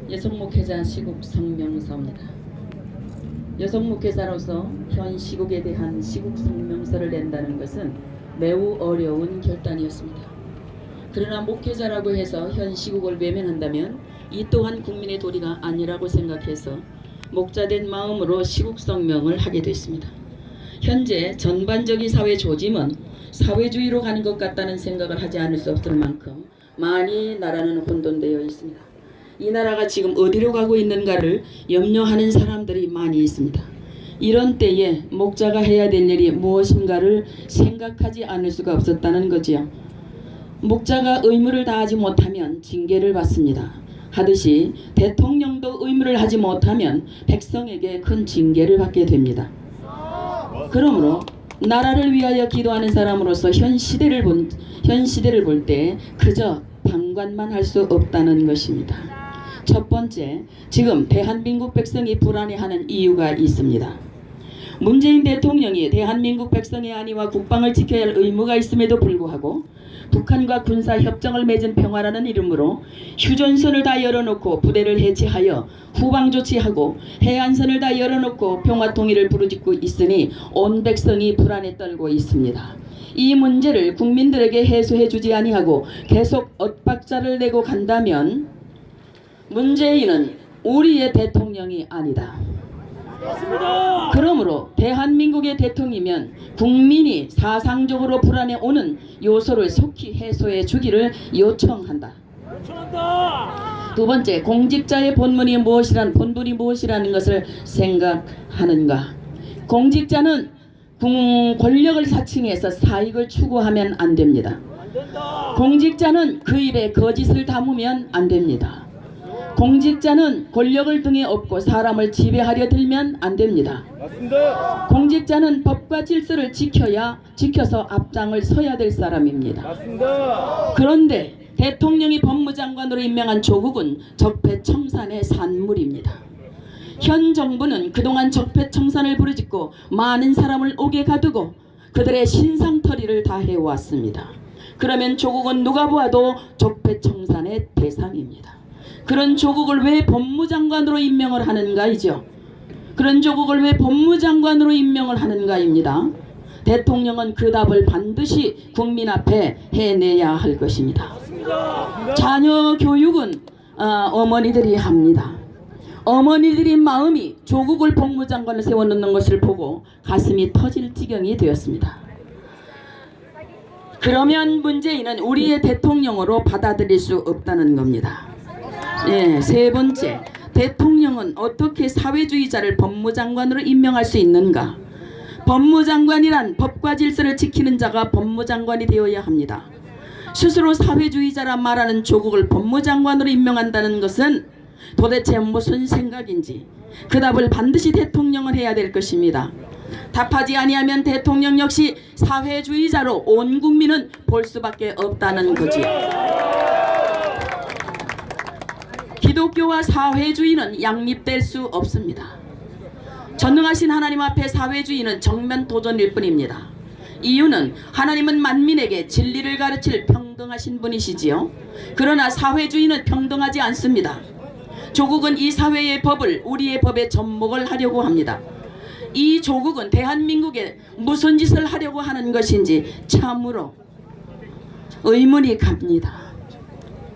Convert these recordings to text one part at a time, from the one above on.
여성 목회자 시국 성명서입니다. 여성 목회자로서 현 시국에 대한 시국 성명서를 낸다는 것은 매우 어려운 결단이었습니다. 그러나 목회자라고 해서 현 시국을 외면한다면 이 또한 국민의 도리가 아니라고 생각해서 목자된 마음으로 시국 성명을 하게 됐습니다. 현재 전반적인 사회 조짐은 사회주의로 가는 것 같다는 생각을 하지 않을 수 없을 만큼 많이 나라는 혼돈되어 있습니다. 이 나라가 지금 어디로 가고 있는가를 염려하는 사람들이 많이 있습니다. 이런 때에 목자가 해야 될 일이 무엇인가를 생각하지 않을 수가 없었다는 거지요. 목자가 의무를 다하지 못하면 징계를 받습니다. 하듯이 대통령도 의무를 하지 못하면 백성에게 큰 징계를 받게 됩니다. 그러므로 나라를 위하여 기도하는 사람으로서 현 시대를 볼 때 그저 방관만 할 수 없다는 것입니다. 첫 번째, 지금 대한민국 백성이 불안해하는 이유가 있습니다. 문재인 대통령이 대한민국 백성의 안위와 국방을 지켜야 할 의무가 있음에도 불구하고 북한과 군사협정을 맺은 평화라는 이름으로 휴전선을 다 열어놓고 부대를 해체하여 후방 조치하고 해안선을 다 열어놓고 평화통일을 부르짖고 있으니 온 백성이 불안에 떨고 있습니다. 이 문제를 국민들에게 해소해주지 아니하고 계속 엇박자를 내고 간다면 문재인은 우리의 대통령이 아니다. 그러므로 대한민국의 대통령이면 국민이 사상적으로 불안해 오는 요소를 속히 해소해 주기를 요청한다. 두 번째, 공직자의 본분이 무엇이라는 것을 생각하는가. 공직자는 권력을 사칭해서 사익을 추구하면 안 됩니다. 공직자는 그 입에 거짓을 담으면 안 됩니다. 공직자는 권력을 등에 업고 사람을 지배하려 들면 안 됩니다. 맞습니다. 공직자는 법과 질서를 지켜서 앞장을 서야 될 사람입니다. 맞습니다. 그런데 대통령이 법무장관으로 임명한 조국은 적폐청산의 산물입니다. 현 정부는 그동안 적폐청산을 부르짖고 많은 사람을 옥에 가두고 그들의 신상털이를 다 해왔습니다. 그러면 조국은 누가 보아도 적폐청산의 대상입니다. 그런 조국을 왜 법무장관으로 임명을 하는가이죠. 그런 조국을 왜 법무장관으로 임명을 하는가입니다. 대통령은 그 답을 반드시 국민 앞에 해내야 할 것입니다. 자녀 교육은 어머니들이 합니다. 어머니들의 마음이 조국을 법무장관을 세워놓는 것을 보고 가슴이 터질 지경이 되었습니다. 그러면 문재인은 우리의 대통령으로 받아들일 수 없다는 겁니다. 세 번째, 대통령은 어떻게 사회주의자를 법무장관으로 임명할 수 있는가? 법무장관이란 법과 질서를 지키는 자가 법무장관이 되어야 합니다. 스스로 사회주의자라 말하는 조국을 법무장관으로 임명한다는 것은 도대체 무슨 생각인지 그 답을 반드시 대통령은 해야 될 것입니다. 답하지 아니하면 대통령 역시 사회주의자로 온 국민은 볼 수밖에 없다는 거지요. 기독교와 사회주의는 양립될 수 없습니다. 전능하신 하나님 앞에 사회주의는 정면 도전일 뿐입니다. 이유는 하나님은 만민에게 진리를 가르칠 평등하신 분이시지요. 그러나 사회주의는 평등하지 않습니다. 조국은 이 사회의 법을 우리의 법에 접목을 하려고 합니다. 이 조국은 대한민국에 무슨 짓을 하려고 하는 것인지 참으로 의문이 갑니다.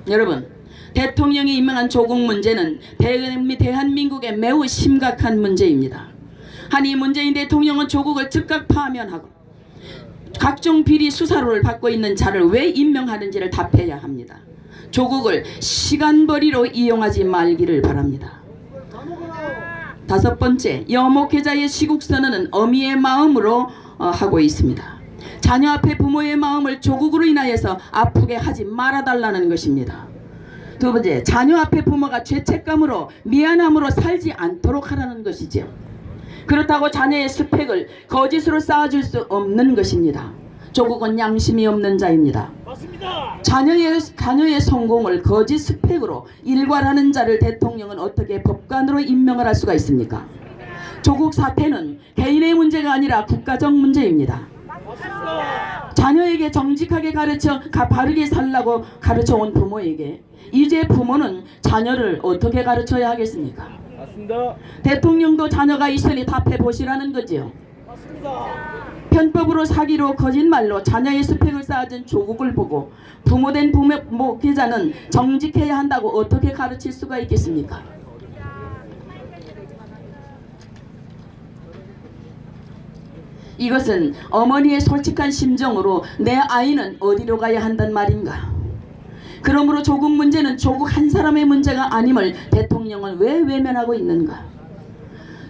여러분, 대통령이 임명한 조국 문제는 대한민국의 매우 심각한 문제입니다. 하니 문재인 대통령은 조국을 즉각 파면하고 각종 비리 수사로를 받고 있는 자를 왜 임명하는지를 답해야 합니다. 조국을 시간벌이로 이용하지 말기를 바랍니다. 다섯 번째, 여목회자의 시국선언은 어미의 마음으로 하고 있습니다. 자녀 앞에 부모의 마음을 조국으로 인하여서 아프게 하지 말아달라는 것입니다. 두 번째, 자녀 앞에 부모가 죄책감으로 미안함으로 살지 않도록 하라는 것이죠. 그렇다고 자녀의 스펙을 거짓으로 쌓아줄 수 없는 것입니다. 조국은 양심이 없는 자입니다. 맞습니다. 자녀의 성공을 거짓 스펙으로 일괄하는 자를 대통령은 어떻게 법관으로 임명을 할 수가 있습니까? 조국 사태는 개인의 문제가 아니라 국가적 문제입니다. 맞습니다. 자녀에게 정직하게 바르게 살라고 가르쳐온 부모에게 이제 부모는 자녀를 어떻게 가르쳐야 하겠습니까? 맞습니다. 대통령도 자녀가 있으니 답해 보시라는 거지요. 맞습니다. 편법으로 사기로 거짓말로 자녀의 스펙을 쌓아준 조국을 보고 부모된 목회자는 정직해야 한다고 어떻게 가르칠 수가 있겠습니까? 이것은 어머니의 솔직한 심정으로 내 아이는 어디로 가야 한단 말인가. 그러므로 조국 문제는 조국 한 사람의 문제가 아님을 대통령은 왜 외면하고 있는가.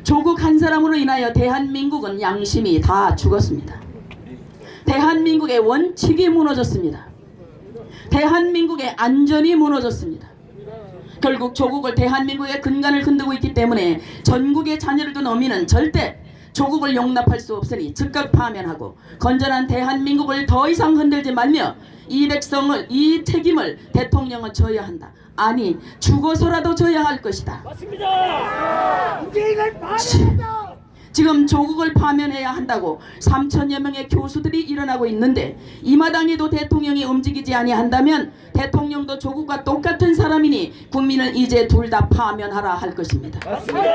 조국 한 사람으로 인하여 대한민국은 양심이 다 죽었습니다. 대한민국의 원칙이 무너졌습니다. 대한민국의 안전이 무너졌습니다. 결국 조국을 대한민국의 근간을 흔들고 있기 때문에 전국의 자녀를 둔 어미는 절대 조국을 용납할 수 없으니 즉각 파면하고 건전한 대한민국을 더 이상 흔들지 말며 이 책임을 대통령은 져야 한다. 아니 죽어서라도 져야 할 것이다. 맞습니다. 문재인을 파면한다. 지금 조국을 파면해야 한다고 3천여 명의 교수들이 일어나고 있는데 이 마당에도 대통령이 움직이지 아니한다면 대통령도 조국과 똑같은 사람이니 국민은 이제 둘 다 파면하라 할 것입니다. 맞습니다.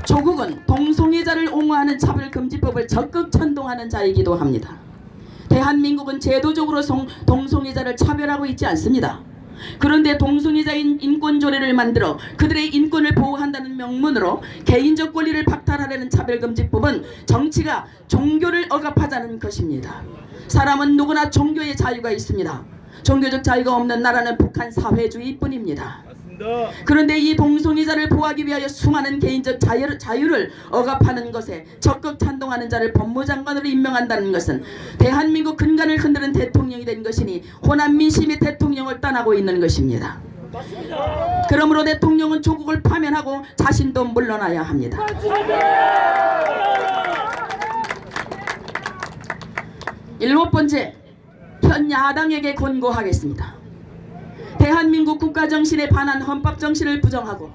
조국은 동성애자를 옹호하는 차별금지법을 적극 찬동하는 자이기도 합니다. 대한민국은 제도적으로 동성애자를 차별하고 있지 않습니다. 그런데 동성애자인 인권조례를 만들어 그들의 인권을 보호한다는 명분으로 개인적 권리를 박탈하려는 차별금지법은 정치가 종교를 억압하자는 것입니다. 사람은 누구나 종교의 자유가 있습니다. 종교적 자유가 없는 나라는 북한 사회주의뿐입니다. 그런데 이 동성애자를 보호하기 위하여 수많은 개인적 자유를 억압하는 것에 적극 찬동하는 자를 법무장관으로 임명한다는 것은 대한민국 근간을 흔드는 대통령이 된 것이니 호남 민심이 대통령을 떠나고 있는 것입니다. 그러므로 대통령은 조국을 파면하고 자신도 물러나야 합니다. 일곱 번째, 현 야당에게 권고하겠습니다. 대한민국 국가정신에 반한 헌법정신을 부정하고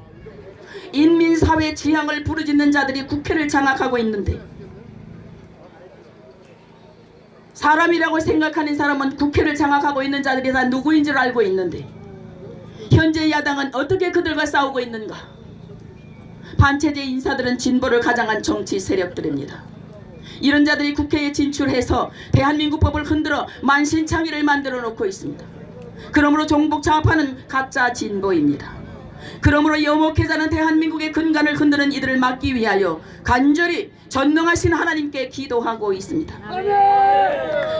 인민사회 지향을 부르짖는 자들이 국회를 장악하고 있는데 사람이라고 생각하는 사람은 국회를 장악하고 있는 자들이 다 누구인 줄 알고 있는데 현재 야당은 어떻게 그들과 싸우고 있는가. 반체제 인사들은 진보를 가장한 정치 세력들입니다. 이런 자들이 국회에 진출해서 대한민국 법을 흔들어 만신창이를 만들어 놓고 있습니다. 그러므로 종북 좌파는 가짜 진보입니다. 그러므로 여목회자는 대한민국의 근간을 흔드는 이들을 막기 위하여 간절히 전능하신 하나님께 기도하고 있습니다.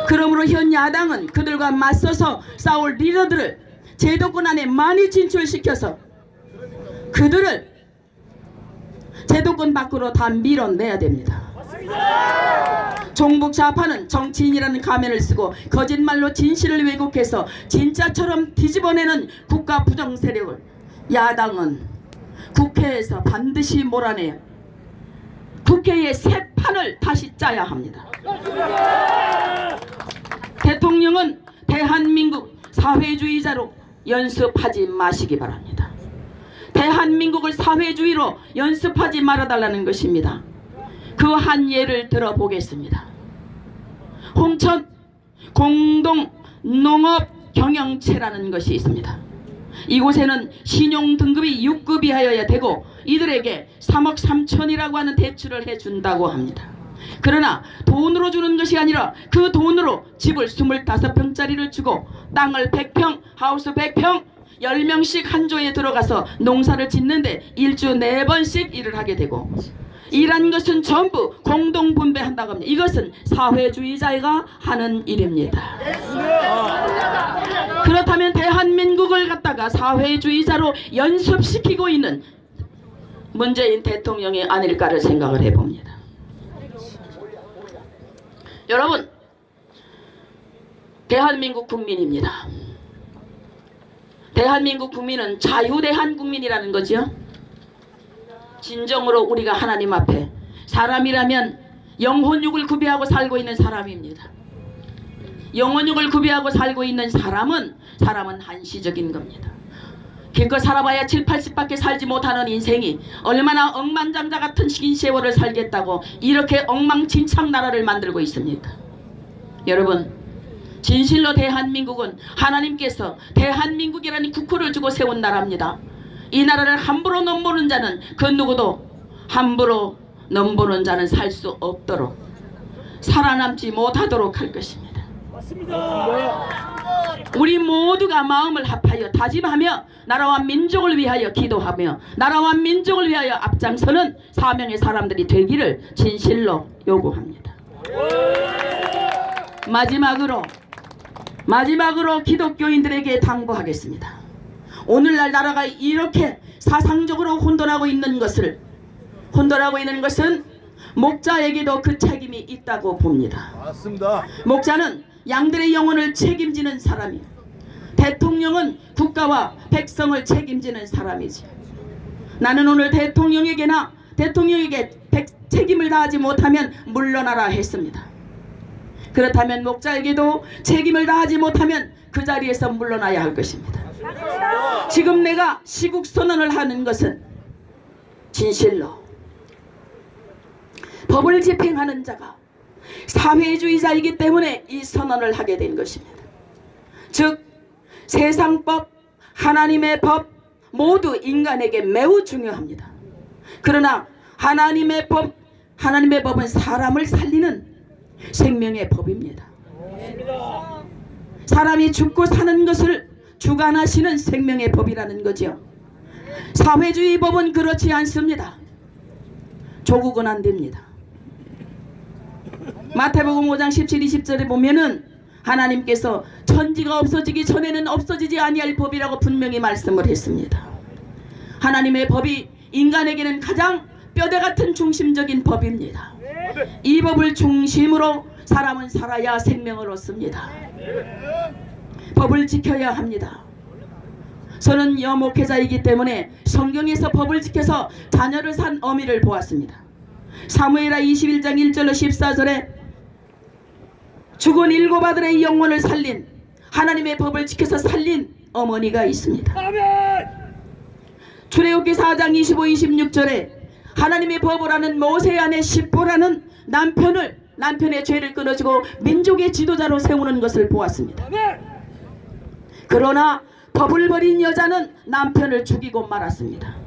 그러므로 현 야당은 그들과 맞서서 싸울 리더들을 제도권 안에 많이 진출시켜서 그들을 제도권 밖으로 다 밀어내야 됩니다. 종북 좌파는 정치인이라는 가면을 쓰고 거짓말로 진실을 왜곡해서 진짜처럼 뒤집어내는 국가 부정 세력을 야당은 국회에서 반드시 몰아내야 국회의 새 판을 다시 짜야 합니다. 대통령은 대한민국 사회주의자로 연습하지 마시기 바랍니다. 대한민국을 사회주의로 연습하지 말아달라는 것입니다. 그 한 예를 들어보겠습니다. 홍천 공동농업경영체라는 것이 있습니다. 이곳에는 신용등급이 6급이 하여야 되고 이들에게 3억 3천이라고 하는 대출을 해준다고 합니다. 그러나 돈으로 주는 것이 아니라 그 돈으로 집을 25평짜리를 주고 땅을 100평, 하우스 100평 10명씩 한 조에 들어가서 농사를 짓는데 일주 4번씩 일을 하게 되고 일한 것은 전부 공동분배한다고 합니다. 이것은 사회주의자가 하는 일입니다. 그렇다면 대한민국을 갖다가 사회주의자로 연습시키고 있는 문재인 대통령이 아닐까를 생각을 해봅니다. 여러분, 대한민국 국민입니다. 대한민국 국민은 자유대한 국민이라는 거죠. 진정으로 우리가 하나님 앞에 사람이라면 영혼육을 구비하고 살고 있는 사람입니다. 영혼육을 구비하고 살고 있는 사람은 한시적인 겁니다. 기껏 살아봐야 7, 80밖에 살지 못하는 인생이 얼마나 억만장자 같은 긴 세월을 살겠다고 이렇게 엉망진창 나라를 만들고 있습니까? 여러분, 진실로 대한민국은 하나님께서 대한민국이라는 국호를 주고 세운 나라입니다. 이 나라를 함부로 넘보는 자는 그 누구도 함부로 넘보는 자는 살 수 없도록 살아남지 못하도록 할 것입니다. 맞습니다. 우리 모두가 마음을 합하여 다짐하며 나라와 민족을 위하여 기도하며 나라와 민족을 위하여 앞장서는 사명의 사람들이 되기를 진실로 요구합니다. 마지막으로 기독교인들에게 당부하겠습니다. 오늘날 나라가 이렇게 사상적으로 혼돈하고 있는 것은 목자에게도 그 책임이 있다고 봅니다. 맞습니다. 목자는 양들의 영혼을 책임지는 사람이요, 대통령은 국가와 백성을 책임지는 사람이지. 나는 오늘 대통령에게 책임을 다하지 못하면 물러나라 했습니다. 그렇다면 목자에게도 책임을 다하지 못하면 그 자리에서 물러나야 할 것입니다. 지금 내가 시국 선언을 하는 것은 진실로 법을 집행하는 자가 사회주의자이기 때문에 이 선언을 하게 된 것입니다. 즉 세상법, 하나님의 법 모두 인간에게 매우 중요합니다. 그러나 하나님의 법은 사람을 살리는 생명의 법입니다. 사람이 죽고 사는 것을 주관하시는 생명의 법이라는 거죠. 사회주의 법은 그렇지 않습니다. 조국은 안 됩니다. 마태복음 5장 17, 20절에 보면은 하나님께서 천지가 없어지기 전에는 없어지지 아니할 법이라고 분명히 말씀을 했습니다. 하나님의 법이 인간에게는 가장 뼈대 같은 중심적인 법입니다. 이 법을 중심으로 사람은 살아야 생명을 얻습니다. 법을 지켜야 합니다. 저는 여목회자이기 때문에 성경에서 법을 지켜서 자녀를 산 어미를 보았습니다. 사무엘하 21장 1절로 14절에 죽은 7 아들의 영혼을 살린, 하나님의 법을 지켜서 살린 어머니가 있습니다. 출애굽기 4장 25, 26절에 하나님의 법을 하는 모세 아내 십보라는 남편의 죄를 끊어주고 민족의 지도자로 세우는 것을 보았습니다. 그러나 법을 버린 여자는 남편을 죽이고 말았습니다.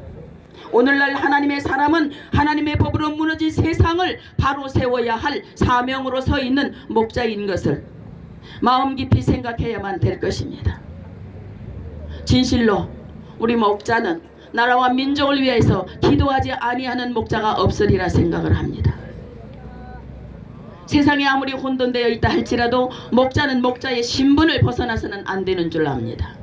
오늘날 하나님의 사람은 하나님의 법으로 무너진 세상을 바로 세워야 할 사명으로 서 있는 목자인 것을 마음 깊이 생각해야만 될 것입니다. 진실로 우리 목자는 나라와 민족을 위해서 기도하지 아니하는 목자가 없으리라 생각을 합니다. 세상이 아무리 혼돈되어 있다 할지라도 목자는 목자의 신분을 벗어나서는 안 되는 줄 압니다.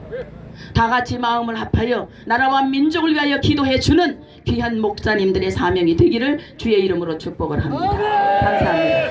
다 같이 마음을 합하여 나라와 민족을 위하여 기도해 주는 귀한 목자님들의 사명이 되기를 주의 이름으로 축복을 합니다. 감사합니다.